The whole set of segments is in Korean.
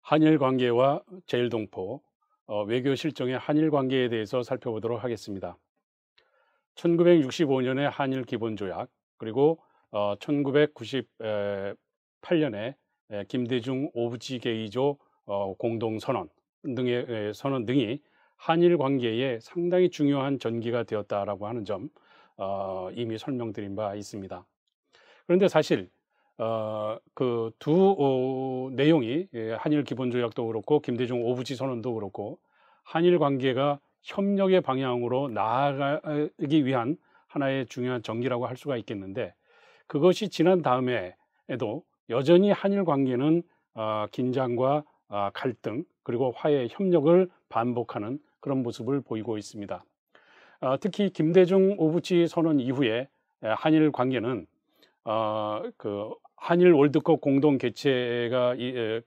한일 관계와 제일동포, 외교 실정의 한일 관계에 대해서 살펴보도록 하겠습니다. 1965년의 한일 기본조약, 그리고 1998년에 김대중 오부지 게이조 공동선언 등의 선언 등이 한일 관계에 상당히 중요한 전기가 되었다라고 하는 점 이미 설명드린 바 있습니다. 그런데 사실 그 두 내용이, 한일 기본조약도 그렇고 김대중 오부지 선언도 그렇고, 한일 관계가 협력의 방향으로 나아가기 위한 하나의 중요한 전기라고 할 수가 있겠는데, 그것이 지난 다음에도 여전히 한일 관계는 긴장과 갈등, 그리고 화해, 협력을 반복하는 그런 모습을 보이고 있습니다. 특히 김대중 오부지 선언 이후에 한일 관계는 그 한일 월드컵 공동 개최를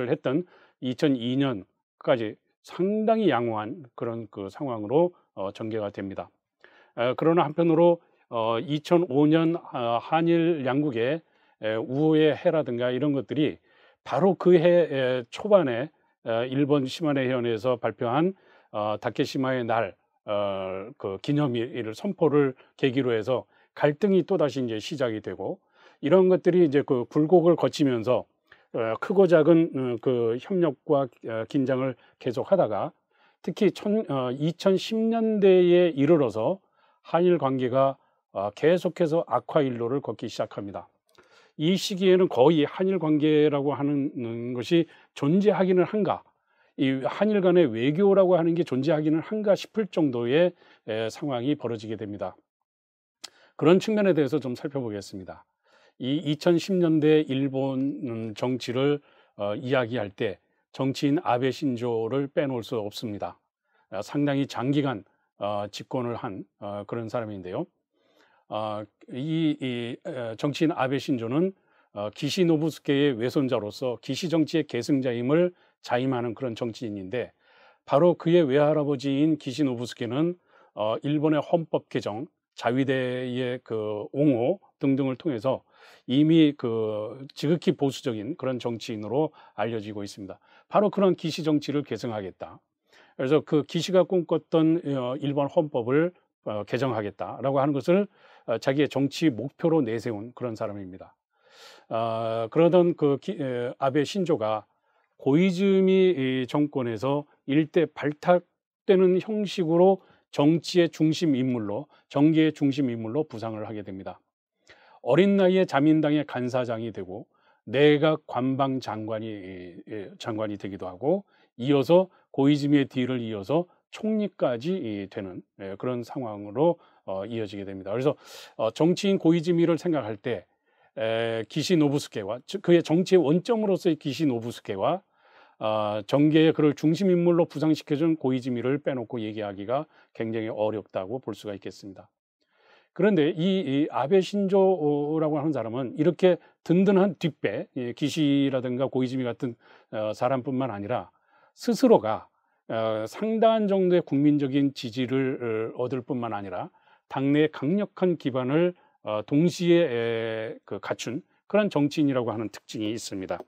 했던 2002년까지 상당히 양호한 그런 그 상황으로 전개가 됩니다. 그러나 한편으로 2005년 한일 양국의 우호의 해라든가 이런 것들이 바로 그 해 초반에 일본 시마네 해연에서 발표한 다케시마의 날 그 기념일을 선포를 계기로 해서 갈등이 또다시 이제 시작이 되고, 이런 것들이 이제 그 굴곡을 거치면서 크고 작은 그 협력과 긴장을 계속하다가, 특히 2010년대에 이르러서 한일 관계가 계속해서 악화 일로를 걷기 시작합니다. 이 시기에는 거의 한일 관계라고 하는 것이 존재하기는 한가, 이 한일 간의 외교라고 하는 게 존재하기는 한가 싶을 정도의 상황이 벌어지게 됩니다. 그런 측면에 대해서 좀 살펴보겠습니다. 이 2010년대 일본 정치를 이야기할 때 정치인 아베 신조를 빼놓을 수 없습니다. 상당히 장기간 집권을 한 그런 사람인데요. 이 정치인 아베 신조는 기시 노부스케의 외손자로서 기시 정치의 계승자임을 자임하는 그런 정치인인데, 바로 그의 외할아버지인 기시 노부스케는 일본의 헌법 개정, 자위대의 그 옹호 등등을 통해서 이미 그 지극히 보수적인 그런 정치인으로 알려지고 있습니다. 바로 그런 기시 정치를 계승하겠다. 그래서 그 기시가 꿈꿨던 일본 헌법을 개정하겠다라고 하는 것을 자기의 정치 목표로 내세운 그런 사람입니다. 그러던 그 아베 신조가 고이즈미 정권에서 일대 발탁되는 형식으로 정치의 중심 인물로, 정계의 중심 인물로 부상을 하게 됩니다. 어린 나이에 자민당의 간사장이 되고 내각 관방 장관이 되기도 하고, 이어서 고이즈미의 뒤를 이어서 총리까지 되는 그런 상황으로 이어지게 됩니다. 그래서 정치인 고이즈미를 생각할 때 기시 노부스케와, 그의 정치의 원점으로서의 기시 노부스케와 정계의 그를 중심 인물로 부상시켜준 고이즈미를 빼놓고 얘기하기가 굉장히 어렵다고 볼 수가 있겠습니다. 그런데 이 아베 신조라고 하는 사람은 이렇게 든든한 뒷배, 기시라든가 고이즈미 같은 사람뿐만 아니라 스스로가 상당한 정도의 국민적인 지지를 얻을 뿐만 아니라 당내의 강력한 기반을 동시에 그 갖춘 그런 정치인이라고 하는 특징이 있습니다.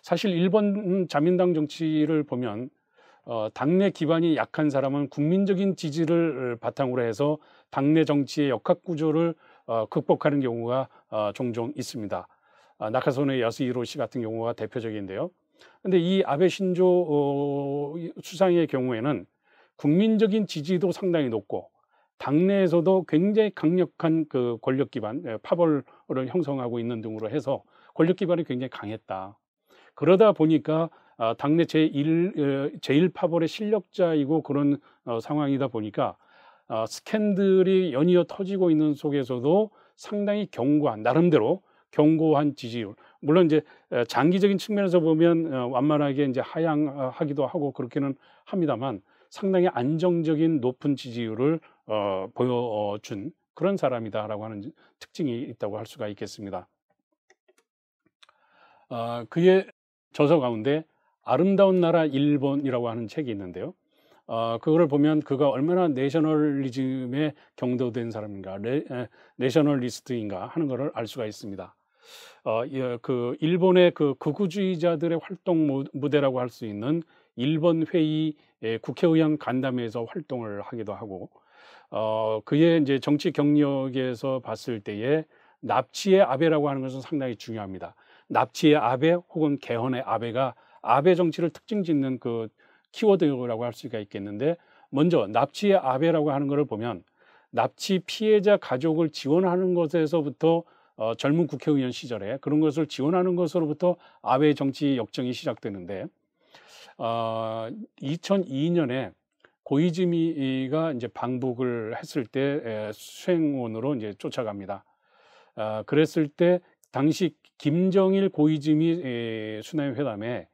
사실 일본 자민당 정치를 보면 당내 기반이 약한 사람은 국민적인 지지를 바탕으로 해서 당내 정치의 역학 구조를 극복하는 경우가 종종 있습니다. 나카소네 야스히로 씨 같은 경우가 대표적인데요. 그런데 이 아베 신조 수상의 경우에는 국민적인 지지도 상당히 높고 당내에서도 굉장히 강력한 그 권력 기반, 파벌을 형성하고 있는 등으로 해서 권력 기반이 굉장히 강했다. 그러다 보니까 당내 제1 파벌의 실력자이고 그런 상황이다 보니까 스캔들이 연이어 터지고 있는 속에서도 상당히 나름대로 견고한 지지율. 물론 이제 장기적인 측면에서 보면 완만하게 이제 하향하기도 하고 그렇기는 합니다만, 상당히 안정적인 높은 지지율을 보여준 그런 사람이다라고 하는 특징이 있다고 할 수가 있겠습니다. 그의 저서 가운데 아름다운 나라 일본이라고 하는 책이 있는데요. 그거를 보면 그가 얼마나 내셔널리즘에 경도된 사람인가, 내셔널리스트인가 하는 것을 알 수가 있습니다. 그 일본의 그 극우주의자들의 활동 무대라고 할 수 있는 일본 회의 국회의원 간담회에서 활동을 하기도 하고, 그의 이제 정치 경력에서 봤을 때에 납치의 아베라고 하는 것은 상당히 중요합니다. 납치의 아베 혹은 개헌의 아베가 아베 정치를 특징 짓는 그 키워드라고 할 수가 있겠는데, 먼저 납치의 아베라고 하는 것을 보면 납치 피해자 가족을 지원하는 것에서부터 젊은 국회의원 시절에 그런 것을 지원하는 것으로부터 아베 정치 역정이 시작되는데, 2002년에 고이즈미가 이제 방북을 했을 때 수행원으로 이제 쫓아갑니다. 그랬을 때 당시 김정일 고이즈미 수뇌 회담에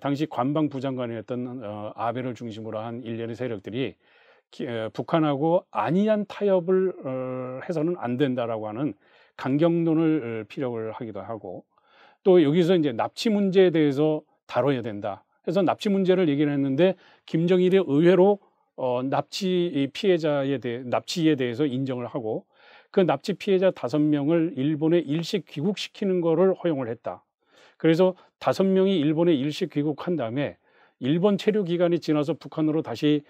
당시 관방부장관이었던 아베를 중심으로 한 일련의 세력들이 북한하고 안이한 타협을 해서는 안 된다라고 하는 강경론을 피력을 하기도 하고, 또 여기서 이제 납치 문제에 대해서 다뤄야 된다 해서 납치 문제를 얘기를 했는데, 김정일이 의외로 납치 피해자에 대해 납치에 대해서 인정을 하고 그 납치 피해자 5명을 일본에 일시 귀국시키는 거를 허용을 했다. 그래서 5명이 일본에 일시 귀국한 다음에 일본 체류 기간이 지나서 북한으로 다시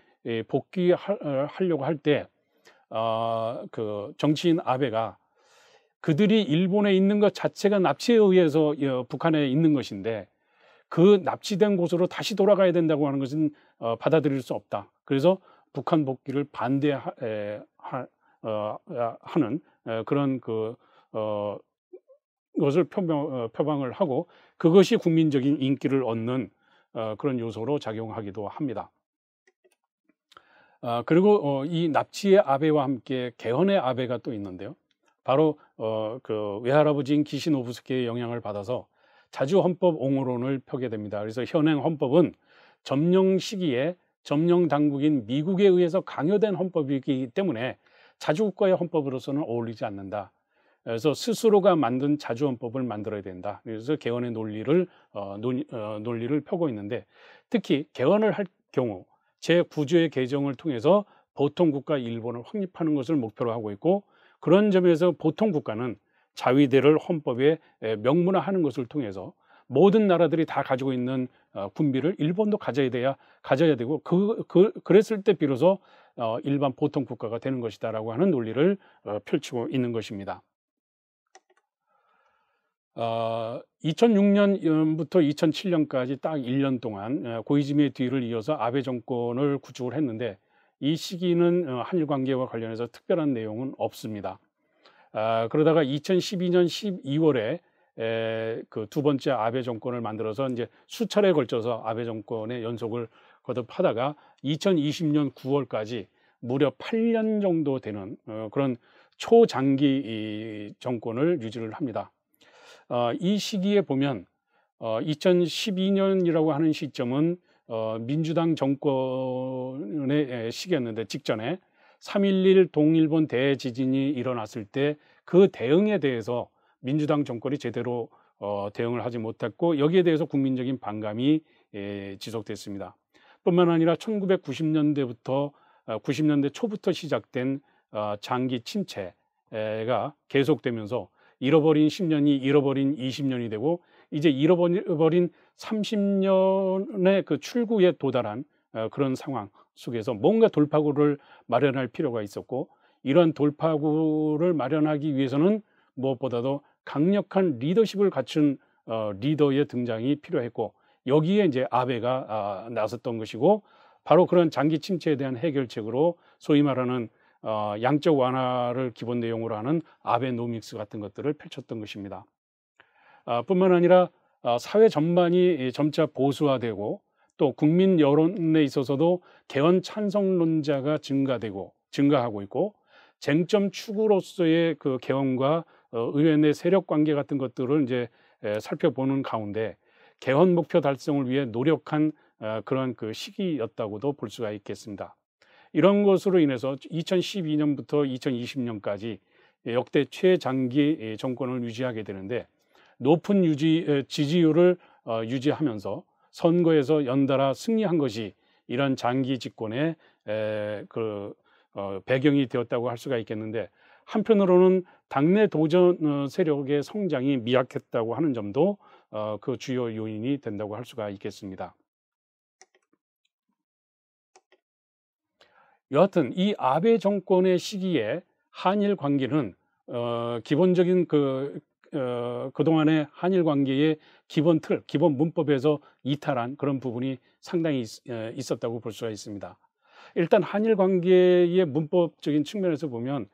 복귀하려고 할 때 그 정치인 아베가 그들이 일본에 있는 것 자체가 납치에 의해서 북한에 있는 것인데 그 납치된 곳으로 다시 돌아가야 된다고 하는 것은 받아들일 수 없다. 그래서 북한 복귀를 반대하는 그런 것을 표방을 하고, 그것이 국민적인 인기를 얻는 그런 요소로 작용하기도 합니다. 그리고 이 납치의 아베와 함께 개헌의 아베가 또 있는데요. 바로 그 외할아버지인 기시노부스케의 영향을 받아서 자주 헌법 옹호론을 펴게 됩니다. 그래서 현행 헌법은 점령 시기에 점령 당국인 미국에 의해서 강요된 헌법이기 때문에 자주국가의 헌법으로서는 어울리지 않는다. 그래서 스스로가 만든 자주헌법을 만들어야 된다. 그래서 개헌의 논리를 펴고 있는데, 특히 개헌을 할 경우 제9조의 개정을 통해서 보통국가 일본을 확립하는 것을 목표로 하고 있고, 그런 점에서 보통국가는 자위대를 헌법에 명문화하는 것을 통해서 모든 나라들이 다 가지고 있는 군비를 일본도 가져야 되고, 그랬을 때 비로소 일반 보통국가가 되는 것이다라고 하는 논리를 펼치고 있는 것입니다. 2006년부터 2007년까지 딱 1년 동안 고이즈미의 뒤를 이어서 아베 정권을 구축을 했는데, 이 시기는 한일 관계와 관련해서 특별한 내용은 없습니다. 그러다가 2012년 12월에 그 두 번째 아베 정권을 만들어서 이제 수차례에 걸쳐서 아베 정권의 연속을 거듭하다가 2020년 9월까지 무려 8년 정도 되는 그런 초장기 정권을 유지를 합니다. 이 시기에 보면 2012년이라고 하는 시점은 민주당 정권의 시기였는데, 직전에 3.11 동일본 대지진이 일어났을 때 그 대응에 대해서 민주당 정권이 제대로 대응을 하지 못했고, 여기에 대해서 국민적인 반감이 지속됐습니다. 뿐만 아니라 1990년대부터 90년대 초부터 시작된 장기 침체가 계속되면서 잃어버린 10년이 잃어버린 20년이 되고, 이제 잃어버린 30년의 그 출구에 도달한 그런 상황 속에서 뭔가 돌파구를 마련할 필요가 있었고, 이러한 돌파구를 마련하기 위해서는 무엇보다도 강력한 리더십을 갖춘 리더의 등장이 필요했고, 여기에 이제 아베가 나섰던 것이고, 바로 그런 장기 침체에 대한 해결책으로 소위 말하는 양적 완화를 기본 내용으로 하는 아베노믹스 같은 것들을 펼쳤던 것입니다. 뿐만 아니라 사회 전반이 점차 보수화되고, 또 국민 여론에 있어서도 개헌 찬성론자가 증가하고 있고, 쟁점 추구로서의 그 개헌과 의회 내 세력 관계 같은 것들을 이제 살펴보는 가운데 개헌 목표 달성을 위해 노력한 그런 그 시기였다고도 볼 수가 있겠습니다. 이런 것으로 인해서 2012년부터 2020년까지 역대 최장기 정권을 유지하게 되는데, 높은 지지율을 유지하면서 선거에서 연달아 승리한 것이 이런 장기 집권의 배경이 되었다고 할 수가 있겠는데, 한편으로는 당내 도전 세력의 성장이 미약했다고 하는 점도 그 주요 요인이 된다고 할 수가 있겠습니다. 여하튼 이 아베 정권의 시기에 한일 관계는 기본적인 그동안의 한일 관계의 기본 틀, 기본 문법에서 이탈한 그런 부분이 상당히 있었다고 볼 수가 있습니다. 일단 한일 관계의 문법적인 측면에서 보면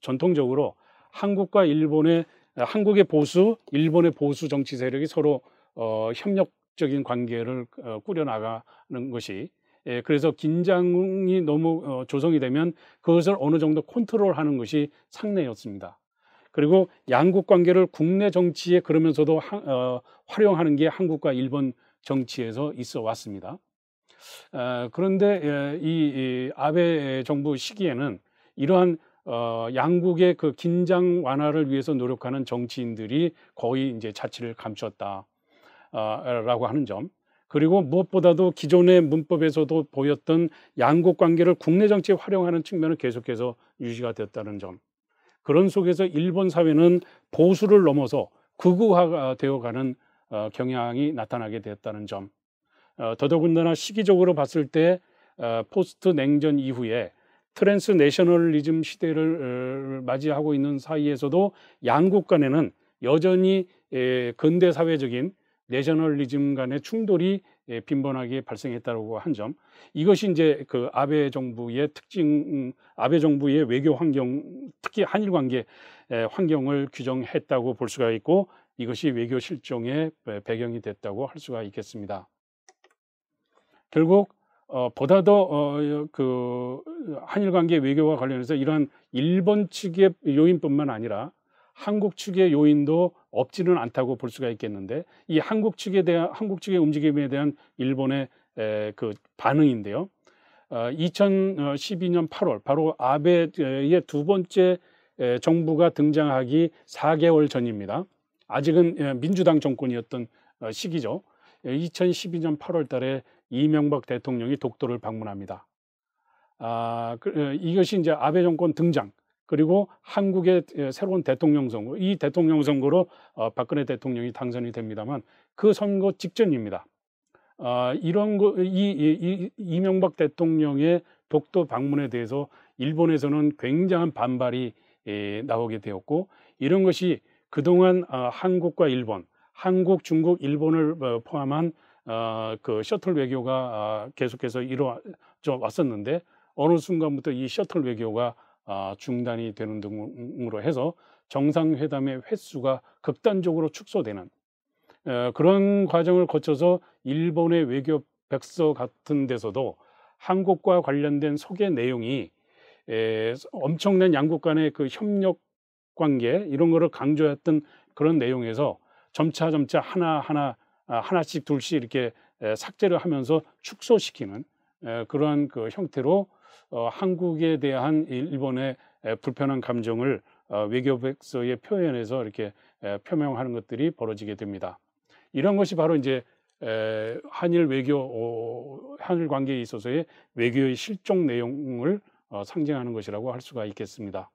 전통적으로 한국의 보수, 일본의 보수 정치 세력이 서로 협력적인 관계를 꾸려나가는 것이, 그래서 긴장이 너무 조성이 되면 그것을 어느 정도 컨트롤하는 것이 상례였습니다. 그리고 양국 관계를 국내 정치에 그러면서도 활용하는 게 한국과 일본 정치에서 있어 왔습니다. 그런데 이 아베 정부 시기에는 이러한 양국의 그 긴장 완화를 위해서 노력하는 정치인들이 거의 이제 자취를 감췄다 라고 하는 점, 그리고 무엇보다도 기존의 문법에서도 보였던 양국 관계를 국내 정치에 활용하는 측면은 계속해서 유지가 되었다는 점, 그런 속에서 일본 사회는 보수를 넘어서 극우화가 되어가는 경향이 나타나게 되었다는 점, 더더군다나 시기적으로 봤을 때 포스트 냉전 이후에 트랜스내셔널리즘 시대를 맞이하고 있는 사이에서도 양국 간에는 여전히 근대 사회적인 내셔널리즘 간의 충돌이 빈번하게 발생했다고 한 점, 이것이 이제 그 아베 정부의 특징, 아베 정부의 외교 환경, 특히 한일 관계 환경을 규정했다고 볼 수가 있고, 이것이 외교 실종의 배경이 됐다고 할 수가 있겠습니다. 결국 보다 더 그 한일 관계 외교와 관련해서 이러한 일본 측의 요인뿐만 아니라 한국 측의 요인도 없지는 않다고 볼 수가 있겠는데, 이 한국 측의 움직임에 대한 일본의 그 반응인데요. 2012년 8월 바로 아베의 두 번째 정부가 등장하기 4개월 전입니다. 아직은 민주당 정권이었던 시기죠. 2012년 8월 달에 이명박 대통령이 독도를 방문합니다. 이것이 이제 아베 정권 등장, 그리고 한국의 새로운 대통령 선거, 이 대통령 선거로 박근혜 대통령이 당선이 됩니다만 그 선거 직전입니다. 이명박 대통령의 독도 방문에 대해서 일본에서는 굉장한 반발이 나오게 되었고, 이런 것이 그동안 한국과 일본, 한국, 중국, 일본을 포함한 그 셔틀 외교가 계속해서 이루어져 왔었는데, 어느 순간부터 이 셔틀 외교가 중단이 되는 등으로 해서 정상회담의 횟수가 극단적으로 축소되는 그런 과정을 거쳐서 일본의 외교 백서 같은 데서도 한국과 관련된 소개 내용이 엄청난 양국 간의 그 협력 관계 이런 거를 강조했던 그런 내용에서 점차 하나씩 둘씩 이렇게 삭제를 하면서 축소시키는 그러한 그 형태로 한국에 대한 일본의 불편한 감정을 외교 백서에 표현해서 이렇게 표명하는 것들이 벌어지게 됩니다. 이런 것이 바로 이제 한일 관계에 있어서의 외교의 실종 내용을 상징하는 것이라고 할 수가 있겠습니다.